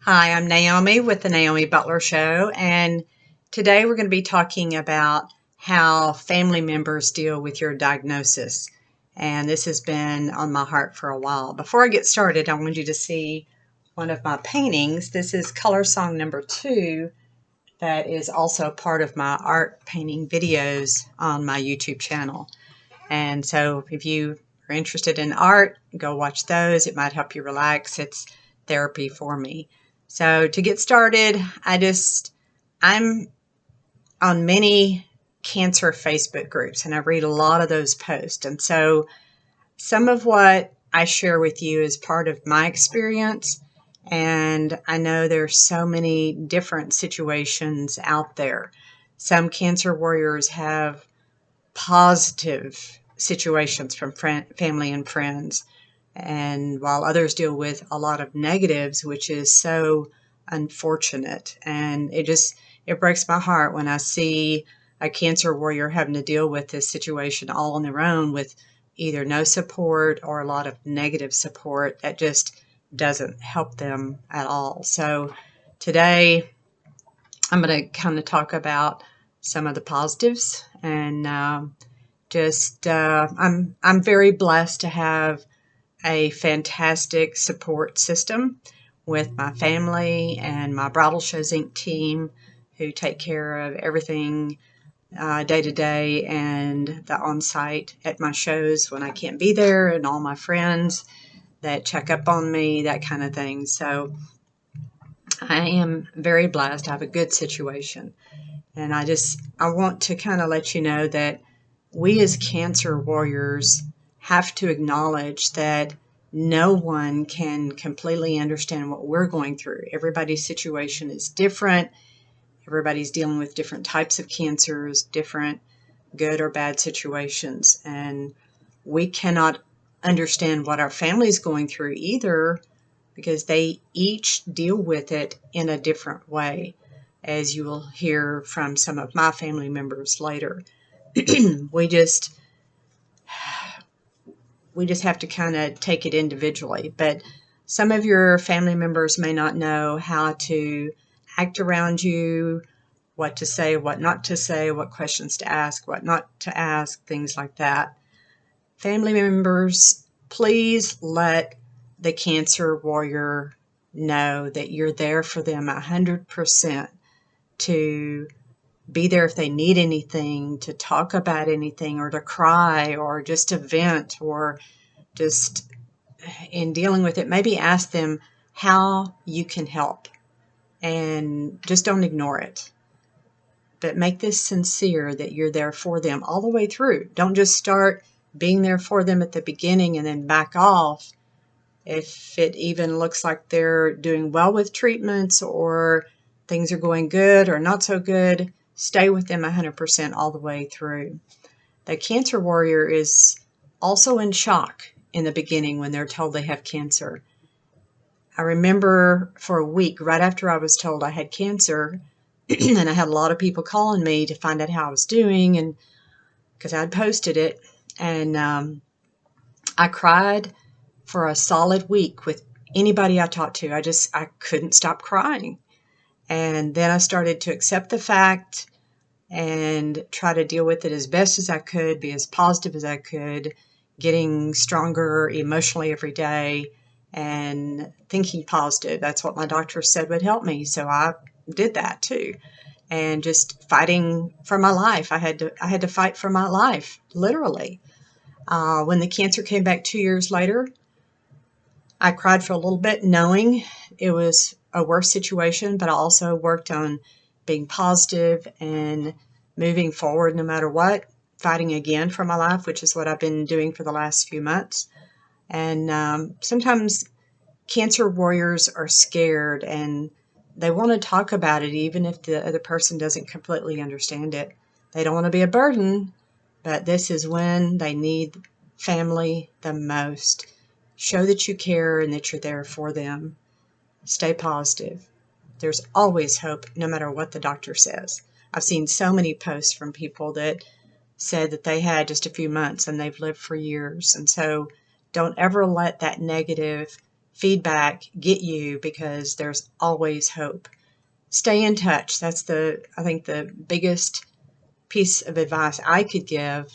Hi, I'm Naomi with the Naomi Butler Show, and today we're going to be talking about how family members deal with your diagnosis. And this has been on my heart for a while. Before I get started, I want you to see one of my paintings. This is color song number 2 that is also part of my art painting videos on my YouTube channel. And so if you are interested in art, go watch those. It might help you relax. It's therapy for me. So to get started, I'm on many cancer Facebook groups and I read a lot of those posts. And so some of what I share with you is part of my experience. And I know there's so many different situations out there. Some cancer warriors have positive situations from family and friends, and while others deal with a lot of negatives, which is so unfortunate. And it breaks my heart when I see a cancer warrior having to deal with this situation all on their own with either no support or a lot of negative support that just doesn't help them at all. So today I'm going to kind of talk about some of the positives, and I'm very blessed to have a fantastic support system with my family and my Bridal Shows Inc. team, who take care of everything day to day and the on-site at my shows when I can't be there, and all my friends that check up on me, that kind of thing. So I am very blessed. I have a good situation. And I want to kind of let you know that we as cancer warriors have to acknowledge that no one can completely understand what we're going through. Everybody's situation is different. Everybody's dealing with different types of cancers, different good or bad situations. And we cannot understand what our family's going through either, because they each deal with it in a different way, as you will hear from some of my family members later. we just we just have to kind of take it individually. But some of your family members may not know how to act around you, what to say, what not to say, what questions to ask, what not to ask, things like that. Family members, please let the cancer warrior know that you're there for them 100%, to be there if they need anything, to talk about anything, or to cry, or just to vent, or just in dealing with it, maybe ask them how you can help, and just don't ignore it. But make this sincere that you're there for them all the way through. Don't just start being there for them at the beginning and then back off. If it even looks like they're doing well with treatments, or things are going good or not so good, stay with them 100% all the way through. The cancer warrior is also in shock in the beginning when they're told they have cancer. I remember for a week right after I was told I had cancer, and I had a lot of people calling me to find out how I was doing, and because I'd posted it, and I cried for a solid week with anybody I talked to. I couldn't stop crying. And then I started to accept the fact and try to deal with it as best as I could, be as positive as I could, getting stronger emotionally every day and thinking positive. That's what my doctor said would help me. So I did that too. And just fighting for my life. I had to fight for my life, literally. When the cancer came back 2 years later, I cried for a little bit, knowing it was a worse situation, but I also worked on being positive and moving forward no matter what, fighting again for my life, which is what I've been doing for the last few months. And sometimes cancer warriors are scared and they want to talk about it, even if the other person doesn't completely understand it. They don't want to be a burden, but this is when they need family the most. Show that you care and that you're there for them. Stay positive. There's always hope, no matter what the doctor says. I've seen so many posts from people that said that they had just a few months and they've lived for years. And so don't ever let that negative feedback get you, because there's always hope. Stay in touch. That's I think the biggest piece of advice I could give,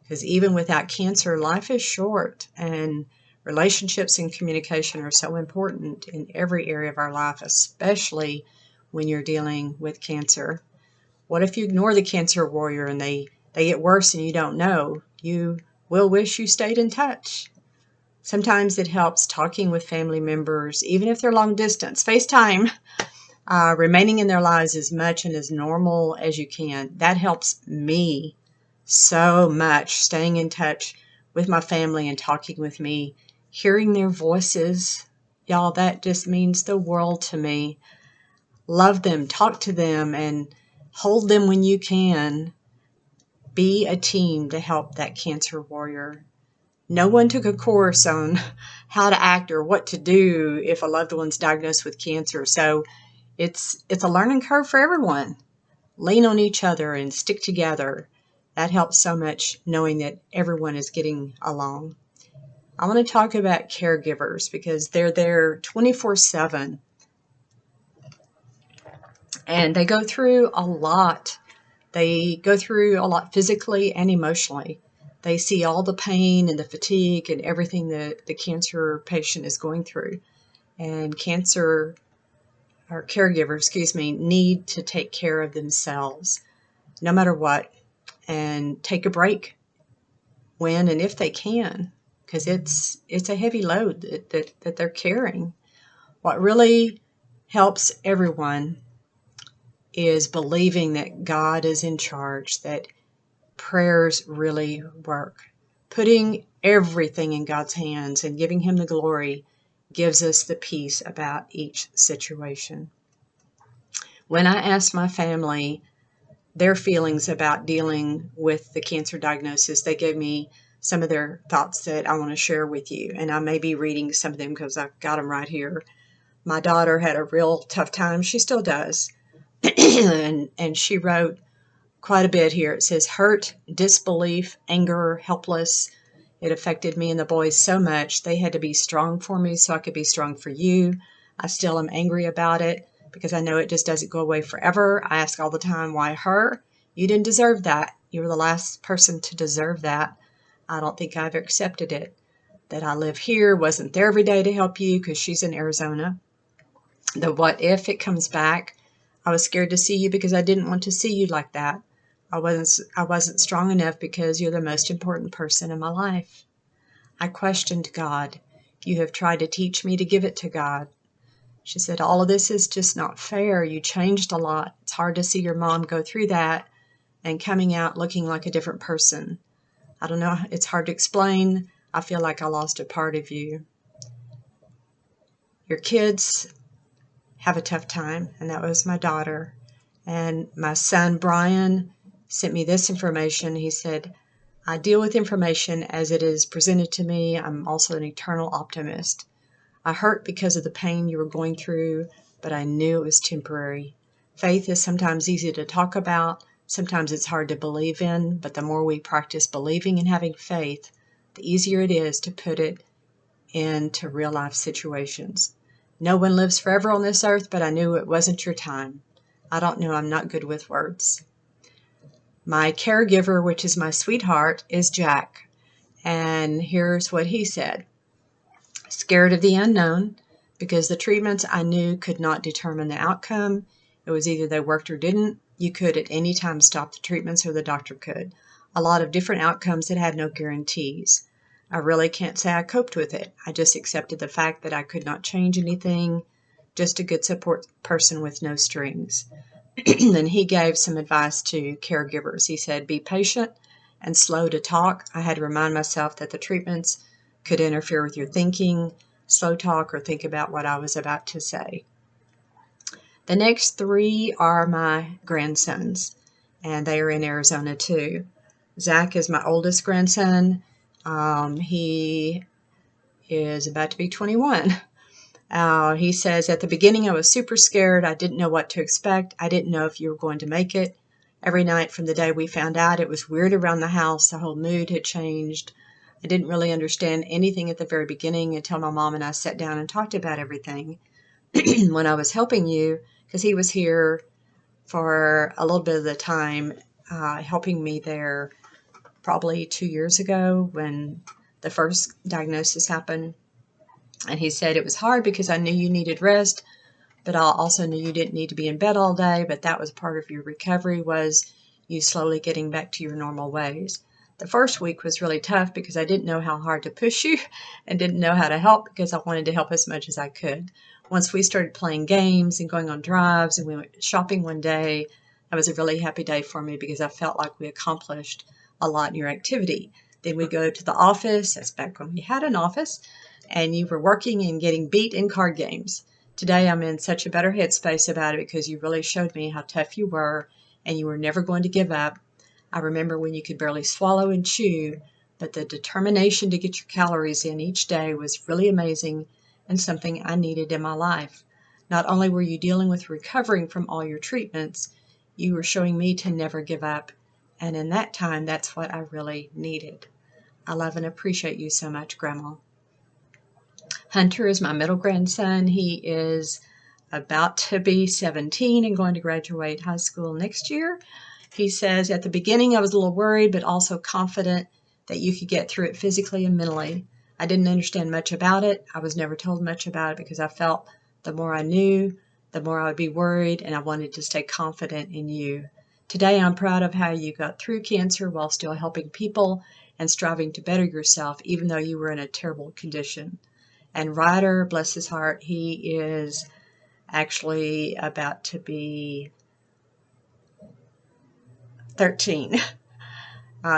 because even without cancer, life is short, and relationships and communication are so important in every area of our life, especially when you're dealing with cancer. What if you ignore the cancer warrior and they get worse and you don't know? You will wish you stayed in touch. Sometimes it helps talking with family members, even if they're long distance. FaceTime, remaining in their lives as much and as normal as you can. That helps me so much, staying in touch with my family and talking with me, hearing their voices. Y'all, that just means the world to me. Love them, talk to them, and hold them when you can. Be a team to help that cancer warrior. No one took a course on how to act or what to do if a loved one's diagnosed with cancer. So it's a learning curve for everyone. Lean on each other and stick together. That helps so much, knowing that everyone is getting along. I want to talk about caregivers, because they're there 24/7. And they go through a lot. They go through a lot physically and emotionally. They see all the pain and the fatigue and everything that the cancer patient is going through. And caregivers, need to take care of themselves no matter what, and take a break when and if they can, because it's a heavy load that they're carrying. What really helps everyone is believing that God is in charge, that prayers really work. Putting everything in God's hands and giving Him the glory gives us the peace about each situation. When I asked my family their feelings about dealing with the cancer diagnosis, they gave me some of their thoughts that I want to share with you. And I may be reading some of them because I've got them right here. My daughter had a real tough time. She still does. and she wrote quite a bit here. It says, hurt, disbelief, anger, helpless. It affected me and the boys so much. They had to be strong for me so I could be strong for you. I still am angry about it because I know it just doesn't go away forever. I ask all the time, why her? You didn't deserve that. You were the last person to deserve that. I don't think I've accepted it. That I live here, wasn't there every day to help you because she's in Arizona. The what if it comes back. I was scared to see you because I didn't want to see you like that. I wasn't strong enough because you're the most important person in my life. I questioned God. You have tried to teach me to give it to God. She said, all of this is just not fair. You changed a lot. It's hard to see your mom go through that and coming out looking like a different person. I don't know. It's hard to explain. I feel like I lost a part of you. Your kids have a tough time, and that was my daughter. And my son, Brian, sent me this information. He said, I deal with information as it is presented to me. I'm also an eternal optimist. I hurt because of the pain you were going through, but I knew it was temporary. Faith is sometimes easy to talk about. Sometimes it's hard to believe in, but the more we practice believing and having faith, the easier it is to put it into real life situations. No one lives forever on this earth, but I knew it wasn't your time. I don't know. I'm not good with words. My caregiver, which is my sweetheart, is Jack. And here's what he said. Scared of the unknown because the treatments I knew could not determine the outcome. It was either they worked or didn't. You could at any time stop the treatments or the doctor could. A lot of different outcomes that had no guarantees. I really can't say I coped with it. I just accepted the fact that I could not change anything. Just a good support person with no strings. Then he gave some advice to caregivers. He said, be patient and slow to talk. I had to remind myself that the treatments could interfere with your thinking. Slow talk or think about what I was about to say. The next three are my grandsons, and they are in Arizona too. Zach is my oldest grandson. He is about to be 21. He says, at the beginning I was super scared. I didn't know what to expect. I didn't know if you were going to make it. Every night from the day we found out, it was weird around the house. The whole mood had changed. I didn't really understand anything at the very beginning until my mom and I sat down and talked about everything. When I was helping you, because he was here for a little bit of the time, helping me there probably 2 years ago when the first diagnosis happened. And he said it was hard because I knew you needed rest, but I also knew you didn't need to be in bed all day, but that was part of your recovery, was you slowly getting back to your normal ways. The first week was really tough because I didn't know how hard to push you and didn't know how to help because I wanted to help as much as I could. Once we started playing games and going on drives and we went shopping one day, that was a really happy day for me because I felt like we accomplished a lot in your activity. Then we go to the office, that's back when we had an office, and you were working and getting beat in card games. Today I'm in such a better headspace about it because you really showed me how tough you were and you were never going to give up. I remember when you could barely swallow and chew, but the determination to get your calories in each day was really amazing and something I needed in my life. Not only were you dealing with recovering from all your treatments, you were showing me to never give up. And in that time, that's what I really needed. I love and appreciate you so much, Grandma. Hunter is my middle grandson. He is about to be 17 and going to graduate high school next year. He says, at the beginning I was a little worried, but also confident that you could get through it physically and mentally. I didn't understand much about it. I was never told much about it because I felt the more I knew, the more I would be worried, and I wanted to stay confident in you. Today I'm proud of how you got through cancer while still helping people and striving to better yourself, even though you were in a terrible condition. And Ryder, bless his heart, he is actually about to be 13.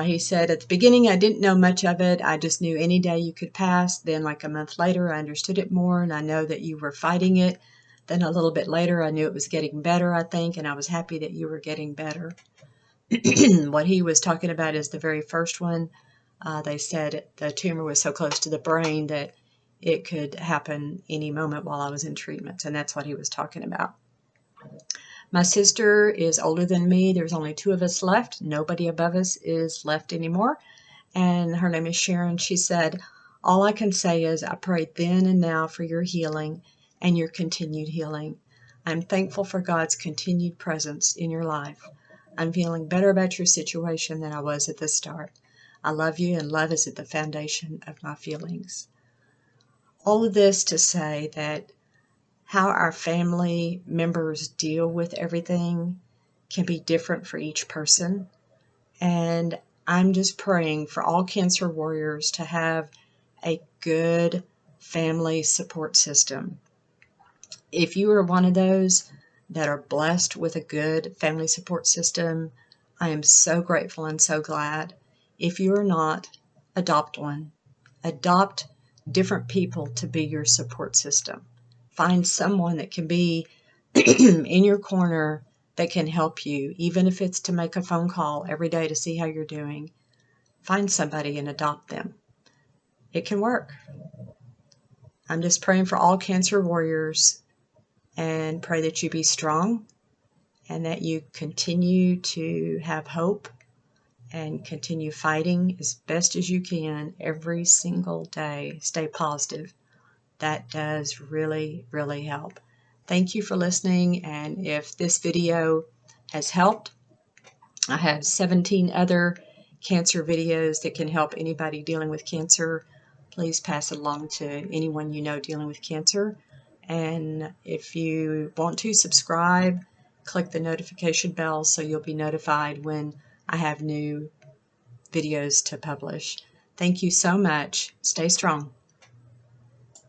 He said, at the beginning, I didn't know much of it. I just knew any day you could pass. Then, like a month later, I understood it more, and I know that you were fighting it. Then a little bit later, I knew it was getting better, I think, and I was happy that you were getting better. What he was talking about is the very first one. They said the tumor was so close to the brain that it could happen any moment while I was in treatments, and that's what he was talking about. My sister is older than me. There's only 2 of us left. Nobody above us is left anymore. And her name is Sharon. She said, all I can say is I pray then and now for your healing and your continued healing. I'm thankful for God's continued presence in your life. I'm feeling better about your situation than I was at the start. I love you, and love is at the foundation of my feelings. All of this to say that how our family members deal with everything can be different for each person. And I'm just praying for all cancer warriors to have a good family support system. If you are one of those that are blessed with a good family support system, I am so grateful and so glad. If you are not, adopt one. Adopt different people to be your support system. Find someone that can be in your corner that can help you, even if it's to make a phone call every day to see how you're doing. Find somebody and adopt them. It can work. I'm just praying for all cancer warriors and pray that you be strong and that you continue to have hope and continue fighting as best as you can every single day. Stay positive. That does really, really help. Thank you for listening, and if this video has helped, I have 17 other cancer videos that can help anybody dealing with cancer. Please pass it along to anyone you know dealing with cancer. And if you want to subscribe, click the notification bell so you'll be notified when I have new videos to publish. Thank you so much. Stay strong.